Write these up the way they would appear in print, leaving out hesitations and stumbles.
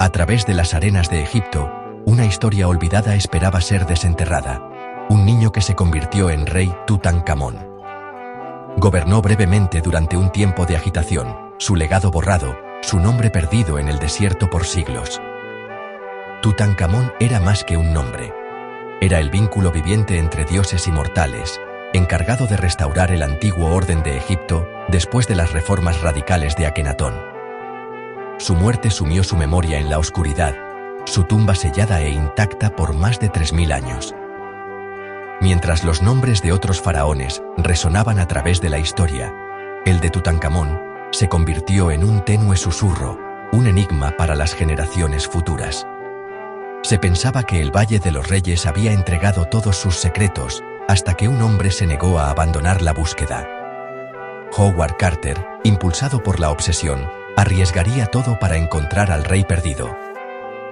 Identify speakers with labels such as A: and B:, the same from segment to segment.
A: A través de las arenas de Egipto, una historia olvidada esperaba ser desenterrada. Un niño que se convirtió en rey, Tutankamón. Gobernó brevemente durante un tiempo de agitación, su legado borrado, su nombre perdido en el desierto por siglos. Tutankamón era más que un nombre. Era el vínculo viviente entre dioses y mortales, encargado de restaurar el antiguo orden de Egipto después de las reformas radicales de Akenatón. Su muerte sumió su memoria en la oscuridad, su tumba sellada e intacta por más de 3000 años. Mientras los nombres de otros faraones resonaban a través de la historia, el de Tutankamón se convirtió en un tenue susurro, un enigma para las generaciones futuras. Se pensaba que el Valle de los Reyes había entregado todos sus secretos hasta que un hombre se negó a abandonar la búsqueda. Howard Carter, impulsado por la obsesión, arriesgaría todo para encontrar al rey perdido.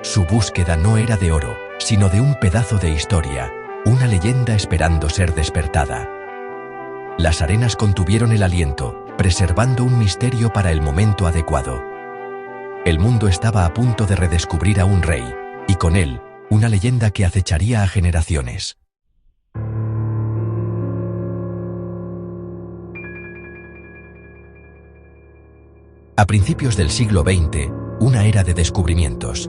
A: Su búsqueda no era de oro, sino de un pedazo de historia, una leyenda esperando ser despertada. Las arenas contuvieron el aliento, preservando un misterio para el momento adecuado. El mundo estaba a punto de redescubrir a un rey, y con él, una leyenda que acecharía a generaciones. A principios del siglo XX, una era de descubrimientos.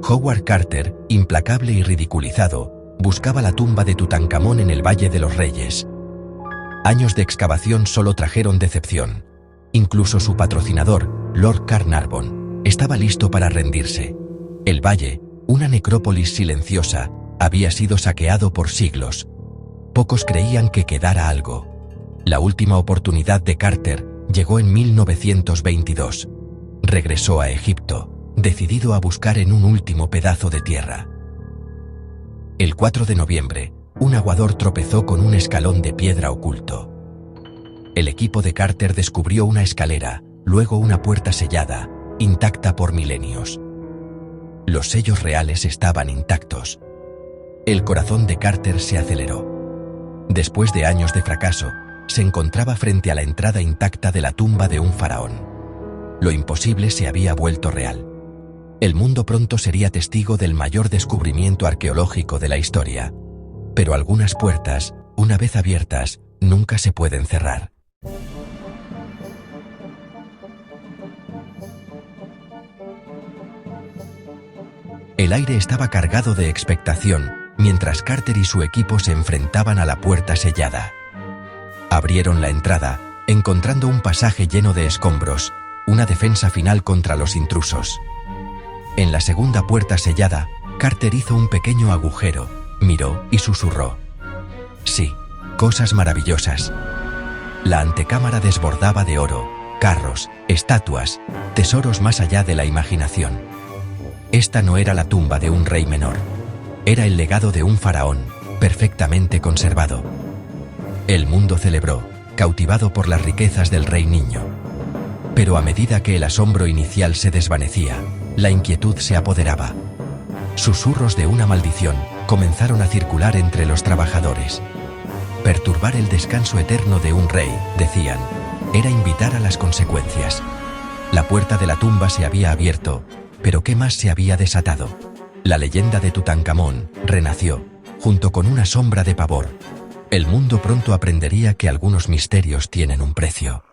A: Howard Carter, implacable y ridiculizado, buscaba la tumba de Tutankamón en el Valle de los Reyes. Años de excavación solo trajeron decepción. Incluso su patrocinador, Lord Carnarvon, estaba listo para rendirse. El valle, una necrópolis silenciosa, había sido saqueado por siglos. Pocos creían que quedara algo. La última oportunidad de Carter llegó en 1922. Regresó a Egipto, decidido a buscar en un último pedazo de tierra. El 4 de noviembre, un aguador tropezó con un escalón de piedra oculto. El equipo de Carter descubrió una escalera, luego una puerta sellada, intacta por milenios. Los sellos reales estaban intactos. El corazón de Carter se aceleró. Después de años de fracaso, se encontraba frente a la entrada intacta de la tumba de un faraón. Lo imposible se había vuelto real. El mundo pronto sería testigo del mayor descubrimiento arqueológico de la historia. Pero algunas puertas, una vez abiertas, nunca se pueden cerrar. El aire estaba cargado de expectación, mientras Carter y su equipo se enfrentaban a la puerta sellada. Abrieron la entrada, encontrando un pasaje lleno de escombros, una defensa final contra los intrusos. En la segunda puerta sellada, Carter hizo un pequeño agujero, miró y susurró. Sí, cosas maravillosas. La antecámara desbordaba de oro, carros, estatuas, tesoros más allá de la imaginación. Esta no era la tumba de un rey menor. Era el legado de un faraón, perfectamente conservado. El mundo celebró, cautivado por las riquezas del rey niño. Pero a medida que el asombro inicial se desvanecía, la inquietud se apoderaba. Susurros de una maldición comenzaron a circular entre los trabajadores. Perturbar el descanso eterno de un rey, decían, era invitar a las consecuencias. La puerta de la tumba se había abierto, pero ¿qué más se había desatado? La leyenda de Tutankamón renació, junto con una sombra de pavor. El mundo pronto aprendería que algunos misterios tienen un precio.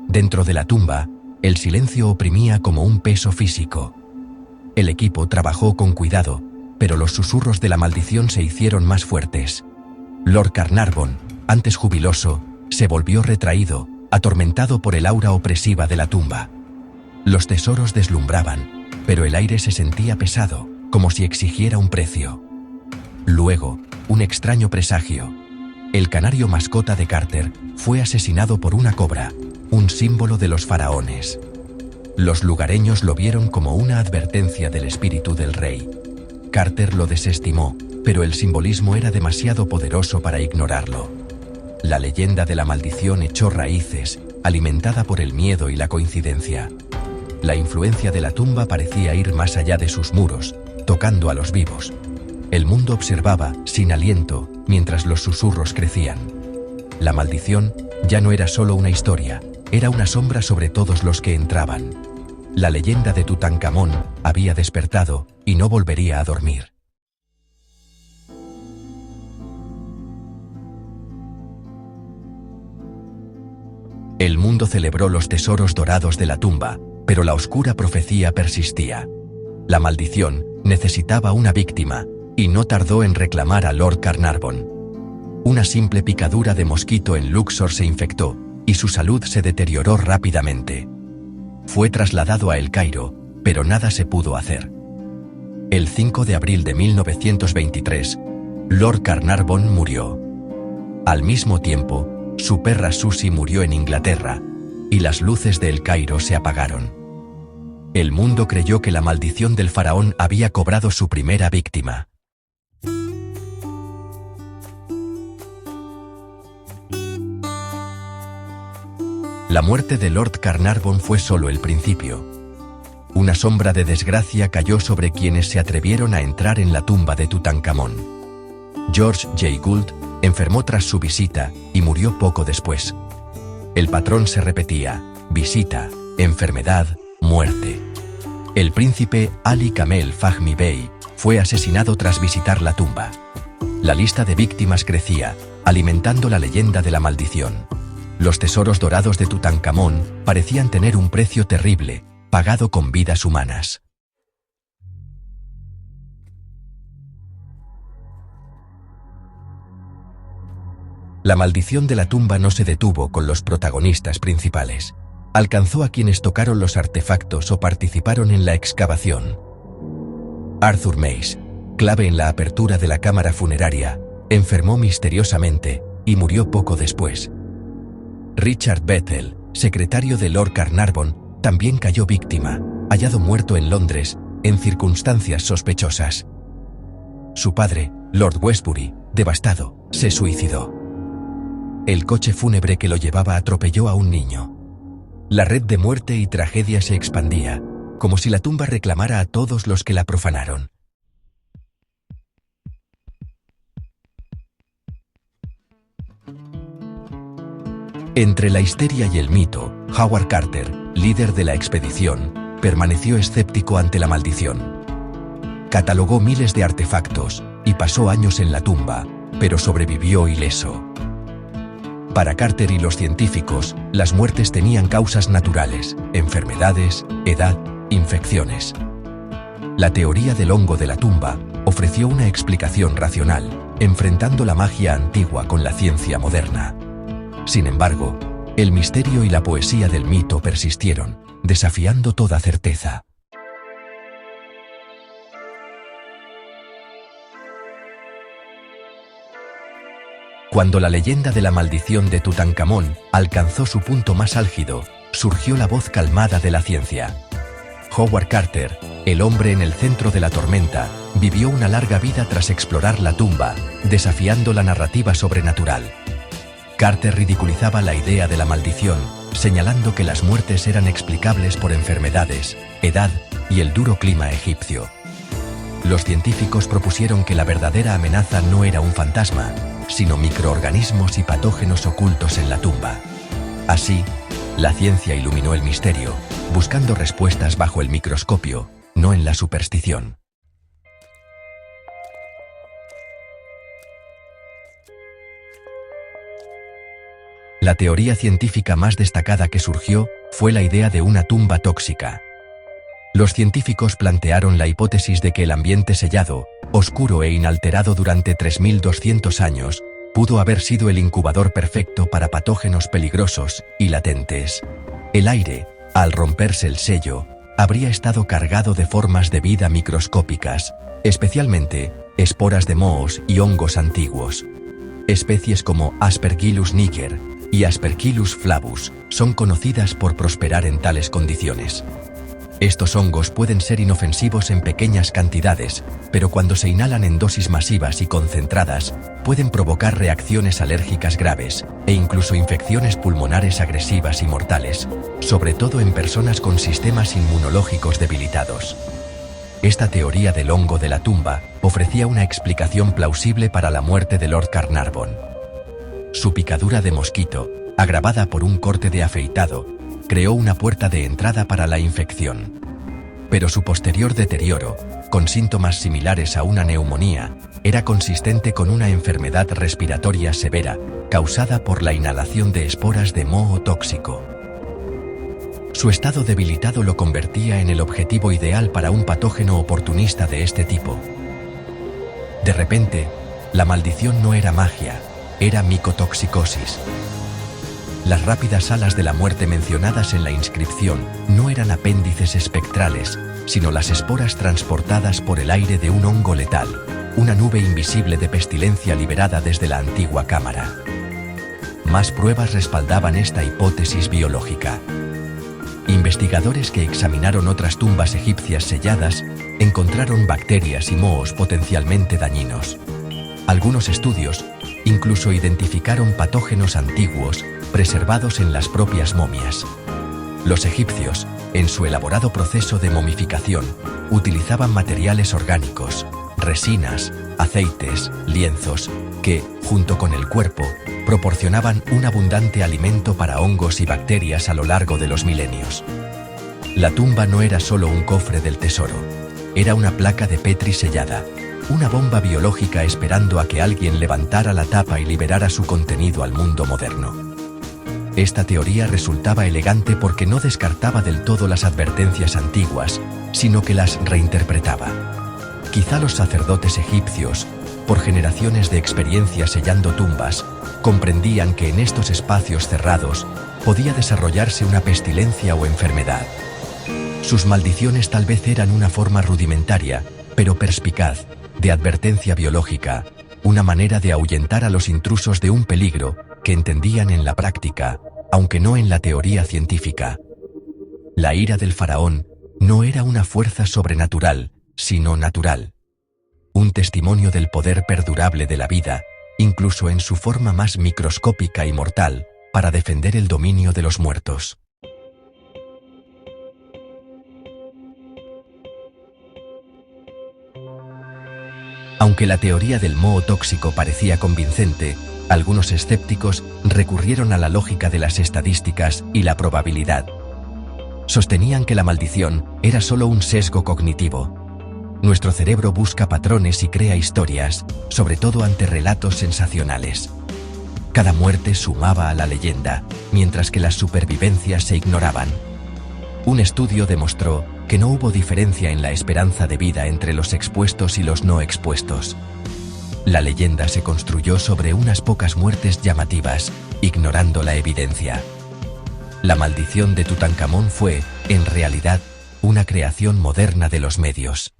A: Dentro de la tumba, el silencio oprimía como un peso físico. El equipo trabajó con cuidado, pero los susurros de la maldición se hicieron más fuertes. Lord Carnarvon, antes jubiloso, se volvió retraído, atormentado por el aura opresiva de la tumba. Los tesoros deslumbraban, pero el aire se sentía pesado, como si exigiera un precio. Luego, un extraño presagio. El canario mascota de Carter fue asesinado por una cobra, un símbolo de los faraones. Los lugareños lo vieron como una advertencia del espíritu del rey. Carter lo desestimó, pero el simbolismo era demasiado poderoso para ignorarlo. La leyenda de la maldición echó raíces, alimentada por el miedo y la coincidencia. La influencia de la tumba parecía ir más allá de sus muros, tocando a los vivos. El mundo observaba, sin aliento, mientras los susurros crecían. La maldición, ya no era solo una historia, era una sombra sobre todos los que entraban. La leyenda de Tutankamón había despertado y no volvería a dormir. El mundo celebró los tesoros dorados de la tumba, pero la oscura profecía persistía. La maldición necesitaba una víctima, y no tardó en reclamar a Lord Carnarvon. Una simple picadura de mosquito en Luxor se infectó, y su salud se deterioró rápidamente. Fue trasladado a El Cairo, pero nada se pudo hacer. El 5 de abril de 1923, Lord Carnarvon murió. Al mismo tiempo, su perra Susie murió en Inglaterra, y las luces de El Cairo se apagaron. El mundo creyó que la maldición del faraón había cobrado su primera víctima. La muerte de Lord Carnarvon fue solo el principio. Una sombra de desgracia cayó sobre quienes se atrevieron a entrar en la tumba de Tutankamón. George J. Gould enfermó tras su visita y murió poco después. El patrón se repetía: visita, enfermedad, muerte. El príncipe Ali Kamel Fahmy Bey fue asesinado tras visitar la tumba. La lista de víctimas crecía, alimentando la leyenda de la maldición. Los tesoros dorados de Tutankamón parecían tener un precio terrible, pagado con vidas humanas. La maldición de la tumba no se detuvo con los protagonistas principales. Alcanzó a quienes tocaron los artefactos o participaron en la excavación. Arthur Mace, clave en la apertura de la cámara funeraria, enfermó misteriosamente y murió poco después. Richard Bethel, secretario de Lord Carnarvon, también cayó víctima, hallado muerto en Londres, en circunstancias sospechosas. Su padre, Lord Westbury, devastado, se suicidó. El coche fúnebre que lo llevaba atropelló a un niño. La red de muerte y tragedia se expandía, como si la tumba reclamara a todos los que la profanaron. Entre la histeria y el mito, Howard Carter, líder de la expedición, permaneció escéptico ante la maldición. Catalogó miles de artefactos y pasó años en la tumba, pero sobrevivió ileso. Para Carter y los científicos, las muertes tenían causas naturales, enfermedades, edad, infecciones. La teoría del hongo de la tumba ofreció una explicación racional, enfrentando la magia antigua con la ciencia moderna. Sin embargo, el misterio y la poesía del mito persistieron, desafiando toda certeza. Cuando la leyenda de la maldición de Tutankamón alcanzó su punto más álgido, surgió la voz calmada de la ciencia. Howard Carter, el hombre en el centro de la tormenta, vivió una larga vida tras explorar la tumba, desafiando la narrativa sobrenatural. Carter ridiculizaba la idea de la maldición, señalando que las muertes eran explicables por enfermedades, edad y el duro clima egipcio. Los científicos propusieron que la verdadera amenaza no era un fantasma, sino microorganismos y patógenos ocultos en la tumba. Así, la ciencia iluminó el misterio, buscando respuestas bajo el microscopio, no en la superstición. La teoría científica más destacada que surgió fue la idea de una tumba tóxica. Los científicos plantearon la hipótesis de que el ambiente sellado, oscuro e inalterado durante 3200 años, pudo haber sido el incubador perfecto para patógenos peligrosos y latentes. El aire, al romperse el sello, habría estado cargado de formas de vida microscópicas, especialmente esporas de mohos y hongos antiguos. Especies como Aspergillus niger y Aspergillus flavus son conocidas por prosperar en tales condiciones. Estos hongos pueden ser inofensivos en pequeñas cantidades, pero cuando se inhalan en dosis masivas y concentradas, pueden provocar reacciones alérgicas graves e incluso infecciones pulmonares agresivas y mortales, sobre todo en personas con sistemas inmunológicos debilitados. Esta teoría del hongo de la tumba ofrecía una explicación plausible para la muerte de Lord Carnarvon. Su picadura de mosquito agravada por un corte de afeitado, creó una puerta de entrada para la infección. Pero su posterior deterioro, con síntomas similares a una neumonía, era consistente con una enfermedad respiratoria severa, causada por la inhalación de esporas de moho tóxico. Su estado debilitado lo convertía en el objetivo ideal para un patógeno oportunista de este tipo. De repente, la maldición no era magia, era micotoxicosis. Las rápidas alas de la muerte mencionadas en la inscripción no eran apéndices espectrales, sino las esporas transportadas por el aire de un hongo letal, una nube invisible de pestilencia liberada desde la antigua cámara. Más pruebas respaldaban esta hipótesis biológica. Investigadores que examinaron otras tumbas egipcias selladas encontraron bacterias y mohos potencialmente dañinos. Algunos estudios incluso identificaron patógenos antiguos preservados en las propias momias. Los egipcios, en su elaborado proceso de momificación, utilizaban materiales orgánicos, resinas, aceites, lienzos, que, junto con el cuerpo, proporcionaban un abundante alimento para hongos y bacterias a lo largo de los milenios. La tumba no era solo un cofre del tesoro, era una placa de Petri sellada, una bomba biológica esperando a que alguien levantara la tapa y liberara su contenido al mundo moderno. Esta teoría resultaba elegante porque no descartaba del todo las advertencias antiguas, sino que las reinterpretaba. Quizá los sacerdotes egipcios, por generaciones de experiencia sellando tumbas, comprendían que en estos espacios cerrados podía desarrollarse una pestilencia o enfermedad. Sus maldiciones tal vez eran una forma rudimentaria, pero perspicaz, de advertencia biológica, una manera de ahuyentar a los intrusos de un peligro que entendían en la práctica, aunque no en la teoría científica. La ira del faraón no era una fuerza sobrenatural, sino natural. Un testimonio del poder perdurable de la vida, incluso en su forma más microscópica y mortal, para defender el dominio de los muertos. Aunque la teoría del moho tóxico parecía convincente, algunos escépticos recurrieron a la lógica de las estadísticas y la probabilidad. Sostenían que la maldición era solo un sesgo cognitivo. Nuestro cerebro busca patrones y crea historias, sobre todo ante relatos sensacionales. Cada muerte sumaba a la leyenda, mientras que las supervivencias se ignoraban. Un estudio demostró que no hubo diferencia en la esperanza de vida entre los expuestos y los no expuestos. La leyenda se construyó sobre unas pocas muertes llamativas, ignorando la evidencia. La maldición de Tutankamón fue, en realidad, una creación moderna de los medios.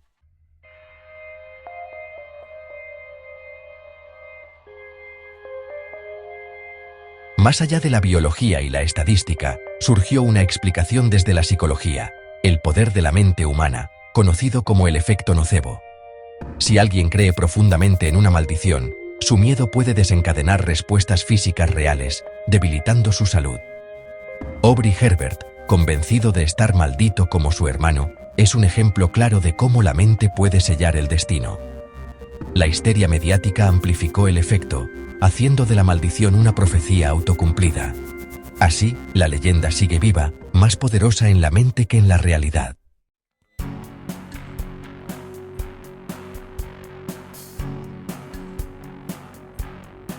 A: Más allá de la biología y la estadística, surgió una explicación desde la psicología, el poder de la mente humana, conocido como el efecto nocebo. Si alguien cree profundamente en una maldición, su miedo puede desencadenar respuestas físicas reales, debilitando su salud. Aubrey Herbert, convencido de estar maldito como su hermano, es un ejemplo claro de cómo la mente puede sellar el destino. La histeria mediática amplificó el efecto, haciendo de la maldición una profecía autocumplida. Así, la leyenda sigue viva, más poderosa en la mente que en la realidad.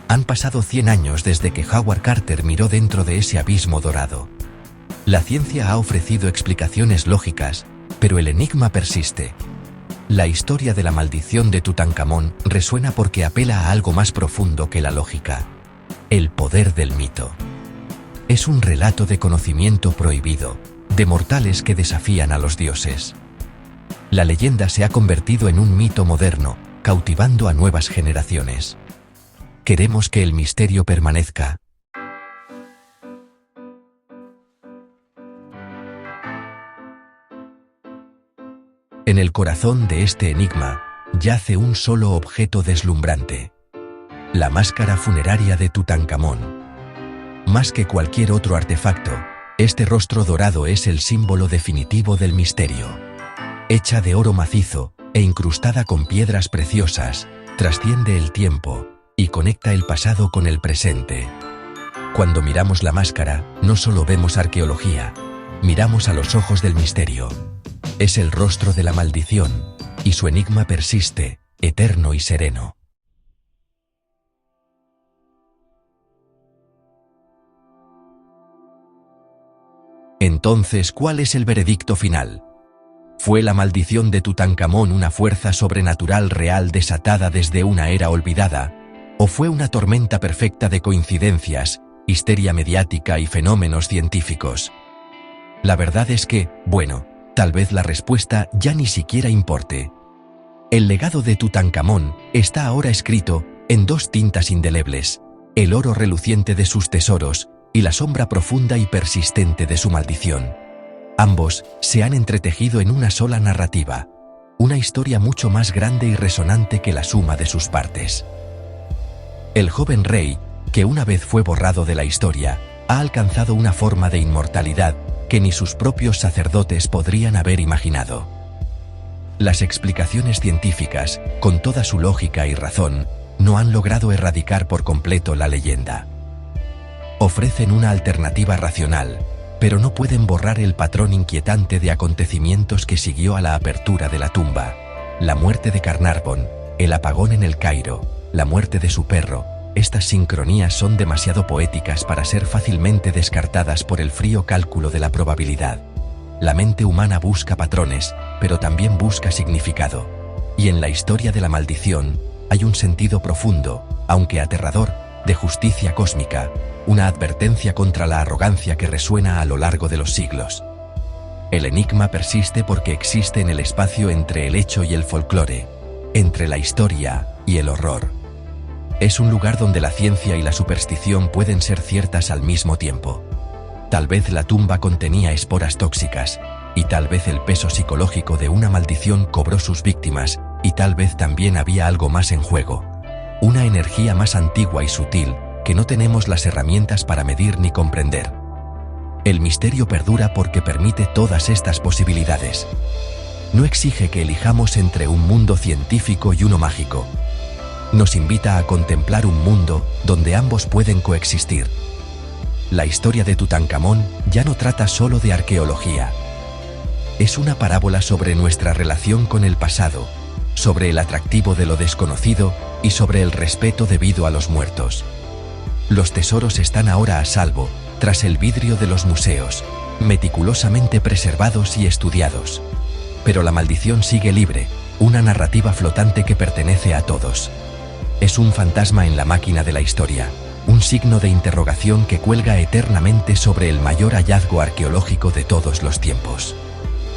A: Han pasado 100 años desde que Howard Carter miró dentro de ese abismo dorado. La ciencia ha ofrecido explicaciones lógicas, pero el enigma persiste. La historia de la maldición de Tutankamón resuena porque apela a algo más profundo que la lógica: el poder del mito. Es un relato de conocimiento prohibido, de mortales que desafían a los dioses. La leyenda se ha convertido en un mito moderno, cautivando a nuevas generaciones. Queremos que el misterio permanezca. En el corazón de este enigma yace un solo objeto deslumbrante: la máscara funeraria de Tutankamón. Más que cualquier otro artefacto, este rostro dorado es el símbolo definitivo del misterio. Hecha de oro macizo e incrustada con piedras preciosas, trasciende el tiempo y conecta el pasado con el presente. Cuando miramos la máscara, no solo vemos arqueología, miramos a los ojos del misterio. Es el rostro de la maldición, y su enigma persiste, eterno y sereno. Entonces, ¿cuál es el veredicto final? ¿Fue la maldición de Tutankamón una fuerza sobrenatural real desatada desde una era olvidada? ¿O fue una tormenta perfecta de coincidencias, histeria mediática y fenómenos científicos? La verdad es que, bueno, tal vez la respuesta ya ni siquiera importe. El legado de Tutankamón está ahora escrito en dos tintas indelebles: el oro reluciente de sus tesoros y la sombra profunda y persistente de su maldición. Ambos se han entretejido en una sola narrativa, una historia mucho más grande y resonante que la suma de sus partes. El joven rey, que una vez fue borrado de la historia, ha alcanzado una forma de inmortalidad que ni sus propios sacerdotes podrían haber imaginado. Las explicaciones científicas, con toda su lógica y razón, no han logrado erradicar por completo la leyenda. Ofrecen una alternativa racional, pero no pueden borrar el patrón inquietante de acontecimientos que siguió a la apertura de la tumba: la muerte de Carnarvon, el apagón en el Cairo, la muerte de su perro. Estas sincronías son demasiado poéticas para ser fácilmente descartadas por el frío cálculo de la probabilidad. La mente humana busca patrones, pero también busca significado. Y en la historia de la maldición hay un sentido profundo, aunque aterrador, de justicia cósmica, una advertencia contra la arrogancia que resuena a lo largo de los siglos. El enigma persiste porque existe en el espacio entre el hecho y el folclore, entre la historia y el horror. Es un lugar donde la ciencia y la superstición pueden ser ciertas al mismo tiempo. Tal vez la tumba contenía esporas tóxicas, y tal vez el peso psicológico de una maldición cobró sus víctimas, y tal vez también había algo más en juego. Una energía más antigua y sutil, que no tenemos las herramientas para medir ni comprender. El misterio perdura porque permite todas estas posibilidades. No exige que elijamos entre un mundo científico y uno mágico. Nos invita a contemplar un mundo donde ambos pueden coexistir. La historia de Tutankamón ya no trata solo de arqueología. Es una parábola sobre nuestra relación con el pasado, sobre el atractivo de lo desconocido y sobre el respeto debido a los muertos. Los tesoros están ahora a salvo, tras el vidrio de los museos, meticulosamente preservados y estudiados. Pero la maldición sigue libre, una narrativa flotante que pertenece a todos. Es un fantasma en la máquina de la historia, un signo de interrogación que cuelga eternamente sobre el mayor hallazgo arqueológico de todos los tiempos.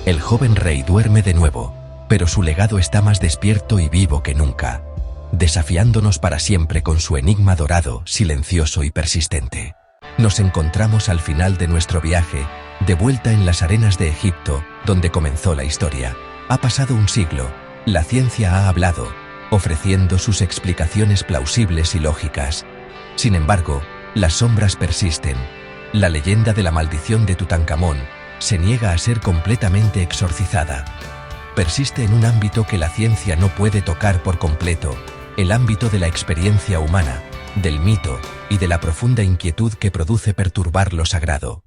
A: El joven rey duerme de nuevo, pero su legado está más despierto y vivo que nunca, desafiándonos para siempre con su enigma dorado, silencioso y persistente. Nos encontramos al final de nuestro viaje, de vuelta en las arenas de Egipto, donde comenzó la historia. Ha pasado un siglo, la ciencia ha hablado, ofreciendo sus explicaciones plausibles y lógicas. Sin embargo, las sombras persisten. La leyenda de la maldición de Tutankamón se niega a ser completamente exorcizada. Persiste en un ámbito que la ciencia no puede tocar por completo, el ámbito de la experiencia humana, del mito y de la profunda inquietud que produce perturbar lo sagrado.